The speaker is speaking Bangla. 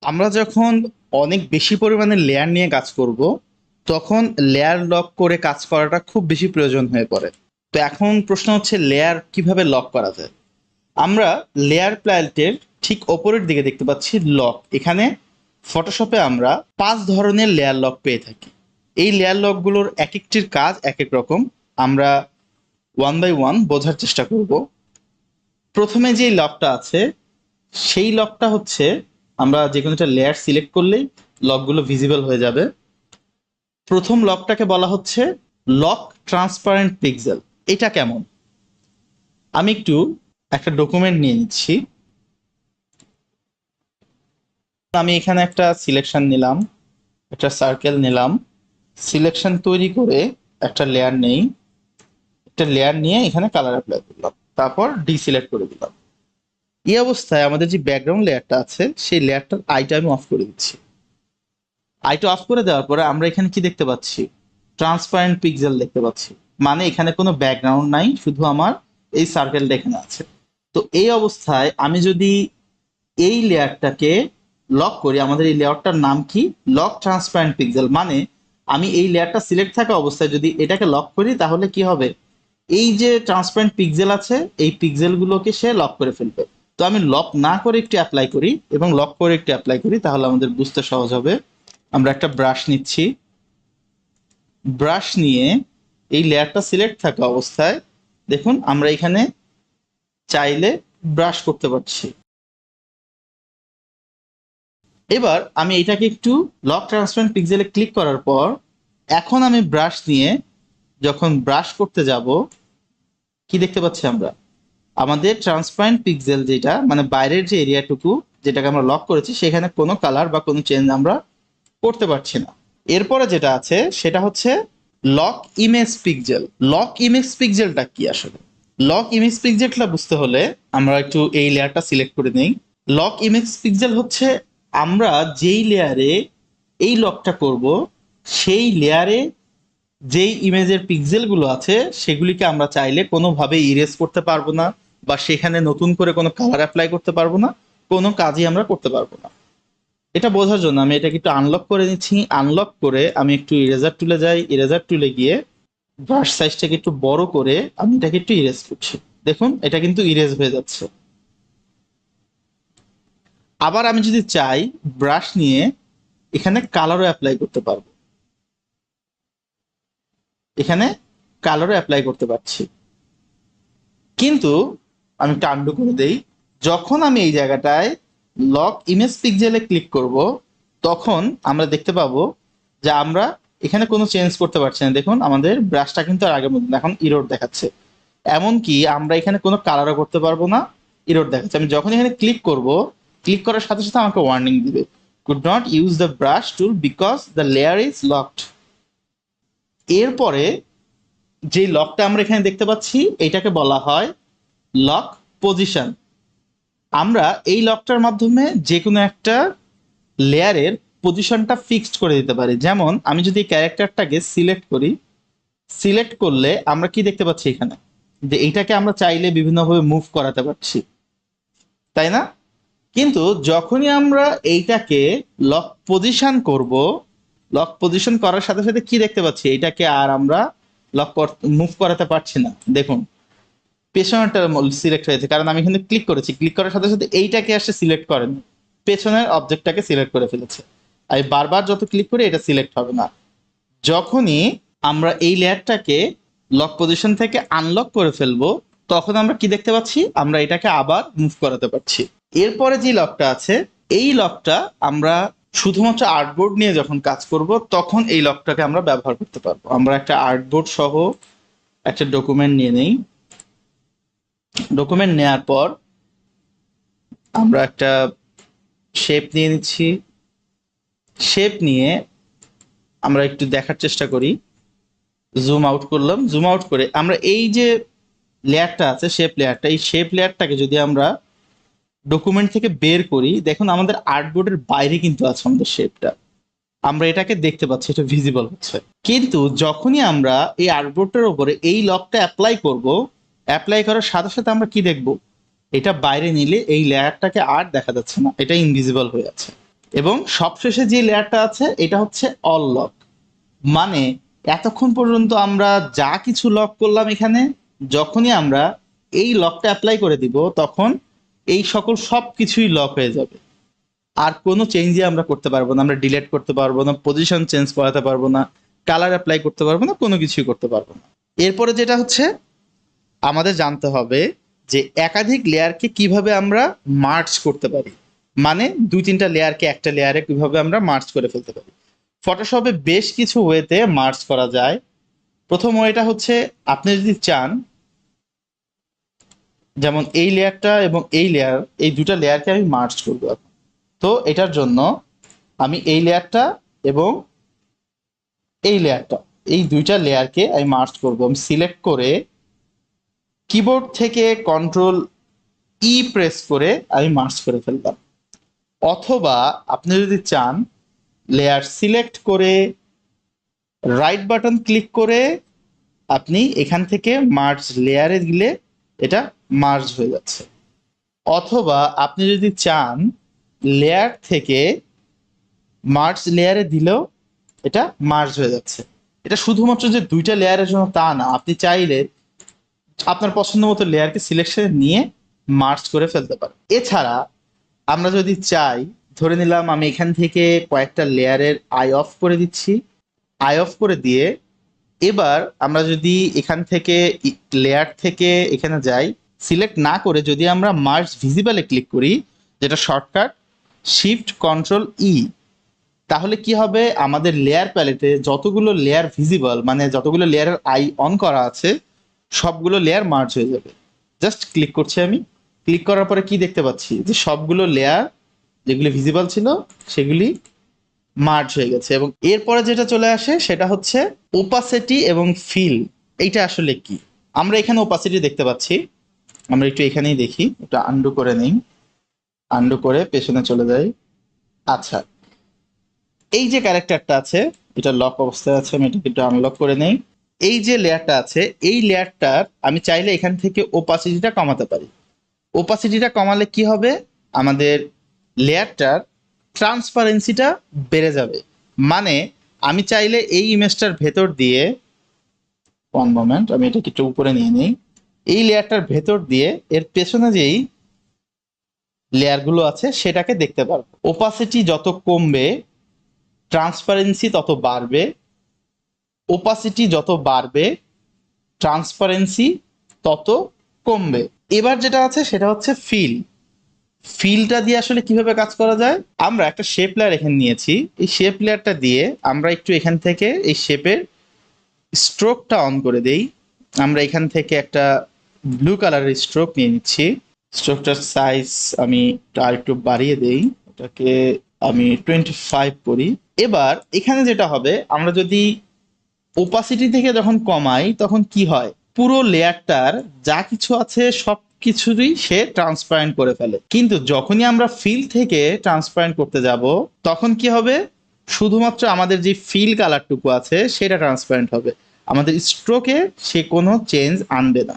আমরা যখন অনেক বেশি পরিমাণে লেয়ার নিয়ে কাজ করব, তখন লেয়ার লক করে কাজ করাটা খুব বেশি প্রয়োজন হয়ে পড়ে। তো এখন প্রশ্ন হচ্ছে লেয়ার কিভাবে লক করা যায়। আমরা লেয়ার প্যালেটের ঠিক ওপরের দিকে দেখতে পাচ্ছি লক। এখানে ফটোশপে আমরা 5 ধরনের লেয়ার লক পেয়ে থাকি। এই লেয়ার লকগুলোর এক একটির কাজ এক এক রকম। আমরা ওয়ান বাই ওয়ান বোঝার চেষ্টা করব। প্রথমে যে লকটা আছে সেই লকটা হচ্ছে, আমরা যে কোনো একটা লেয়ার সিলেক্ট করলেই লকগুলো ভিজিবল হয়ে যাবে। প্রথম লকটাকে বলা হচ্ছে লক ট্রান্সপারেন্ট পিক্সেল। এটা কেমন, আমি একটু একটা ডকুমেন্ট নিয়ে নিচ্ছি। আমি এখানে একটা সিলেকশন নিলাম, একটা সার্কেল নিলাম, সিলেকশন তৈরি করে একটা লেয়ার নেই, একটা লেয়ার নিয়ে এখানে কালার অ্যাপ্লাই করলাম, তারপর ডিসিলেক্ট করে দিলাম। এই অবস্থায় আমাদের যে ব্যাকগ্রাউন্ড লেয়ারটা আছে সেই লেয়ারটার আইটা আমি অফ করে দিচ্ছি। আইটা অফ করে দেওয়ার পরে আমরা এখানে কি দেখতে পাচ্ছি, ট্রান্সপারেন্ট পিক্সেল দেখতে পাচ্ছি। মানে এখানে কোনো ব্যাকগ্রাউন্ড নাই, শুধু আমার এই সার্কেলটা এখানে আছে। তো এই অবস্থায় আমি যদি এই লেয়ারটাকে লক করি, আমাদের এই লেয়ারটার নাম কি, লক ট্রান্সপারেন্ট পিক্সেল। মানে আমি এই লেয়ারটা সিলেক্ট থাকা অবস্থায় যদি এটাকে লক করি, তাহলে কি হবে, এই যে ট্রান্সপারেন্ট পিক্সেল আছে এই পিক্সেলগুলোকে সে লক করে ফেলবে। তো আমি লক না করে একটু অ্যাপ্লাই করি এবং লক করে একটু অ্যাপ্লাই করি, তাহলে আমাদের বুঝতে সহজ হবে। আমরা একটা ব্রাশ নিচ্ছি, ব্রাশ নিয়ে এই লেয়ারটা সিলেক্ট থাকা অবস্থায় দেখুন আমরা এখানে চাইলে ব্রাশ করতে পারছি। এবার আমি এটাকে একটু লক ট্রান্সপারেন্ট পিক্সেলে ক্লিক করার পর এখন আমি ব্রাশ নিয়ে যখন ব্রাশ করতে যাব, কি দেখতে পাচ্ছি আমরা, আমাদের ট্রান্সপারেন্ট পিক্সেল যেটা মানে বাইরের যে এরিয়াটুকু যেটাকে আমরা লক করেছি সেখানে কোনো কালার বা কোনো চেঞ্জ আমরা করতে পারছি না। এরপরে যেটা আছে সেটা হচ্ছে lock image pixel. Lock image পিক্সেলটা কি আসলে, লক ইমেজ পিক্সেলটা বুঝতে হলে আমরা একটু এই লেয়ারটা সিলেক্ট করে নেই। লক ইমেজ পিক্সেল হচ্ছে আমরা যেই লেয়ারে এই লকটা করব সেই লেয়ারে যেই ইমেজের পিক্সেলগুলো আছে সেগুলিকে আমরা চাইলে কোনোভাবে ইরেজ করতে পারবো না, বা সেখানে নতুন করে কোনো কালার অ্যাপ্লাই করতে পারবো না, কোনো কাজই আমরা করতে পারবো না। এটা বোঝার জন্য আমি এটাকে একটু আনলক করে নিচ্ছি। আনলক করে আমি একটু ইরেজার টুলে যাই, ইরেজার টুলে গিয়ে ব্রাশ সাইজটাকে একটু বড় করে আমি এটাকে একটু ইরেজ করছি। দেখুন এটা কিন্তু ইরেজ হয়ে যাচ্ছে। আবার আমি যদি চাই ব্রাশ নিয়ে এখানে কালারও অ্যাপ্লাই করতে পারবো, এখানে কালারও অ্যাপ্লাই করতে পারছি। কিন্তু আমি একটু আন্ডু করে দেই। যখন আমি এই জায়গাটায় লক ইমেজ পিক্সেলে ক্লিক করব, তখন আমরা দেখতে পাবো যে আমরা এখানে কোনো চেঞ্জ করতে পারছি না। দেখুন আমাদের ব্রাশটা কিন্তু আর আগের মতো না, এখন ইরোড দেখাচ্ছে। এমনকি আমরা এখানে কোনো কালারও করতে পারবো না, ইরোড দেখাচ্ছে। আমি যখন এখানে ক্লিক করব, ক্লিক করার সাথে সাথে আমাকে ওয়ার্নিং দিবে, could not use the brush tool because the layer is locked. এরপরে যে লকটা আমরা এখানে দেখতে পাচ্ছি এটাকে বলা হয় লক পজিশন। আমরা এই লকটার মাধ্যমে যে কোনো একটা লেয়ারের পজিশনটা ফিক্সড করে দিতে পারি। যেমন আমি যদি ক্যারেক্টারটাকে সিলেক্ট করি, সিলেক্ট করলে আমরা কি দেখতে পাচ্ছি এখানে, যে এইটাকে আমরা চাইলে বিভিন্নভাবে মুভ করাতে পারছি, তাই না? কিন্তু যখনই আমরা এইটাকে লক পজিশন করব, লক পজিশন করার সাথে সাথে কি দেখতে পাচ্ছি, এইটাকে আর আমরা লক মুভ করাতে পারছি না। দেখুন পেছনেরটা সিলেক্ট হয়েছে কারণ আমি এখানে ক্লিক করেছি, ক্লিক করার সাথে সাথে এইটাকে আসে সিলেক্ট করেন, পেছনের অবজেক্টটাকে সিলেক্ট করে ফেলেছে। আমি বারবার যত ক্লিক করি এটা সিলেক্ট হবে না। যখনই আমরা এই লেয়ারটাকে লক পজিশন থেকে আনলক করে ফেলবো, তখন আমরা কি দেখতে পাচ্ছি, আমরা এটাকে আবার মুভ করাতে পারছি। এরপরে যে লকটা আছে এই লকটা আমরা শুধুমাত্র আর্টবোর্ড নিয়ে যখন কাজ করব তখন এই লকটাকে আমরা ব্যবহার করতে পারবো। আমরা একটা আর্টবোর্ড সহ একটা ডকুমেন্ট নিয়ে নেই। ডকুমেন্ট নেওয়ার পর আমরা একটা শেপ নিয়ে নিচ্ছি। শেপ নিয়ে আমরা একটু দেখার চেষ্টা করি, জুম আউট করলাম। জুম আউট করে আমরা এই যে লেয়ারটা আছে শেপ লেয়ারটা, এই শেপ লেয়ারটাকে যদি আমরা ডকুমেন্ট থেকে বের করি, দেখুন আমাদের আর্টবোর্ডের বাইরে কিন্তু আছে আমাদের শেপটা, আমরা এটাকে দেখতে পাচ্ছি, এটা ভিজিবল হচ্ছে। কিন্তু যখনই আমরা এই আর্টবোর্ডটার উপরে এই লকটা অ্যাপ্লাই করব, অ্যাপ্লাই করার সাথে সাথে আমরা কি দেখব, এটা বাইরে নিলে এই লেয়ারটাকে আর দেখা যাচ্ছে না, এটা ইনভিজিবল হয়ে আছে। এবং সবশেষে যে লেয়ারটা আছে এটা হচ্ছে অল লক। মানে এতক্ষণ পর্যন্ত আমরা যা কিছু লক করলাম এখানে, যখনই আমরা এই লকটা অ্যাপ্লাই করে দিব তখন এই সকল সব কিছুই লক হয়ে যাবে। আর কোনো চেঞ্জই আমরা করতে পারবো না, আমরা ডিলেট করতে পারবো না, পজিশন চেঞ্জ করাতে পারবো না, কালার অ্যাপ্লাই করতে পারবো না, কোনো কিছুই করতে পারবো না। এরপরে যেটা হচ্ছে আমাদের জানতে হবে যে একাধিক লেয়ারকে কিভাবে আমরা মার্জ করতে পারি, মানে দুই তিনটা লেয়ারকে একটা লেয়ারে কিভাবে আমরা মার্জ করে ফেলতে পারি। ফটোশপে বেশ কিছু ওয়েতে মার্জ করা যায়। প্রথম ওয়েটা হচ্ছে আপনি যদি চান, যেমন এই লেয়ারটা এবং এই লেয়ার, এই দুটা লেয়ারকে আমি মার্জ করবো। তো এটার জন্য আমি এই লেয়ারটা এবং এই লেয়ারটা, এই দুইটা লেয়ারকে আমি মার্জ করব। আমি সিলেক্ট করে কিবোর্ড থেকে কন্ট্রোল ই প্রেস করে আমি মার্জ করে ফেললাম। অথবা আপনি যদি চান লেয়ার সিলেক্ট করে রাইট বাটন ক্লিক করে আপনি এখান থেকে মার্জ লেয়ারে দিলে এটা মার্জ হয়ে যাচ্ছে। অথবা আপনি যদি চান লেয়ার থেকে মার্জ লেয়ারে দিলেও এটা মার্জ হয়ে যাচ্ছে। এটা শুধুমাত্র যে দুইটা লেয়ারের জন্য তা না, আপনি চাইলে আপনার পছন্দ মতো লেয়ারকে সিলেকশন নিয়ে মার্জ করে ফেলতে পারেন। এছাড়া আমরা যদি চাই, ধরে নিলাম আমি এখান থেকে কয়েকটা লেয়ারের আই অফ করে দিচ্ছি, আই অফ করে দিয়ে এবার আমরা যদি এখান থেকে লেয়ার থেকে এখানে যাই, সিলেক্ট না করে যদি আমরা মার্জ ভিজিবলে ক্লিক করি, যেটা শর্টকাট শিফট কন্ট্রোল ই, তাহলে কি হবে, আমাদের লেয়ার প্যালেটে যতগুলো লেয়ার ভিজিবল, মানে যতগুলো লেয়ারের আই অন করা আছে সবগুলো লেয়ার মার্জ হয়ে যাবে। জাস্ট ক্লিক করছি আমি, ক্লিক করার পরে কি দেখতে পাচ্ছি যে সবগুলো লেয়ার যেগুলি ভিজিবল ছিল সেগুলি মার্জ হয়ে গেছে। এবং এরপরে যেটা চলে আসে সেটা হচ্ছে ওপাসিটি এবং ফিল। এইটা আসলে কি, আমরা এখানে ওপাসিটি দেখতে পাচ্ছি, আমরা একটু এখানেই দেখি, এটা আন্ডু করে নেই, আন্ডু করে পেছনে চলে যাই। আচ্ছা, এই যে ক্যারেক্টারটা আছে এটা লক অবস্থায় আছে, আমি এটাকে একটু আনলক করে নেই। এই যে লেয়ারটা আছে এই লেয়ারটার আমি চাইলে এখান থেকে ওপাসিটিটা কমাতে পারি। ওপাসিটিটা কমালে কি হবে, আমাদের লেয়ারটার ট্রান্সপারেন্সিটা বেড়ে যাবে। মানে আমি চাইলে এই ইমেজটার ভেতর দিয়ে, ওয়ান মোমেন্ট আমি এটাকে একটু উপরে নিয়ে নিই, এই লেয়ারটার ভেতর দিয়ে এর পেছনে যেই লেয়ারগুলো আছে সেটাকে দেখতে পারবো। ওপাসিটি যত কমবে ট্রান্সপারেন্সি তত বাড়বে, ওপাসিটি যত বাড়বে ট্রান্সপারেন্সি তত কমবে। এবার যেটা আছে সেটা হচ্ছে ফিল। ফিলটা দিয়ে আসলে কিভাবে কাজ করা যায়, আমরা একটা শেপ লেয়ার এখানে নিয়েছি, এই শেপ লেয়ারটা দিয়ে আমরা একটু এখান থেকে এই শেপের স্ট্রোকটা অন করে দেই। আমরা এখান থেকে একটা ব্লু কালারের স্ট্রোক নিয়ে নিচ্ছি, স্ট্রোকটার সাইজ আমি আর একটু বাড়িয়ে দেই, এটাকে আমি 25 করি। এবার এখানে যেটা হবে, আমরা যদি ওপাসিটি থেকে যখন কমাই তখন কি হয়, পুরো লেয়ারটার যা কিছু আছে সব কিছুরই সে ট্রান্সপারেন্ট করে ফেলে। কিন্তু যখনই আমরা ফিল থেকে ট্রান্সপারেন্ট করতে যাব তখন কি হবে, শুধুমাত্র আমাদের যে ফিল কালারটুকু আছে সেটা ট্রান্সপারেন্ট হবে, আমাদের স্ট্রোকে সে কোনো চেঞ্জ আনবে না।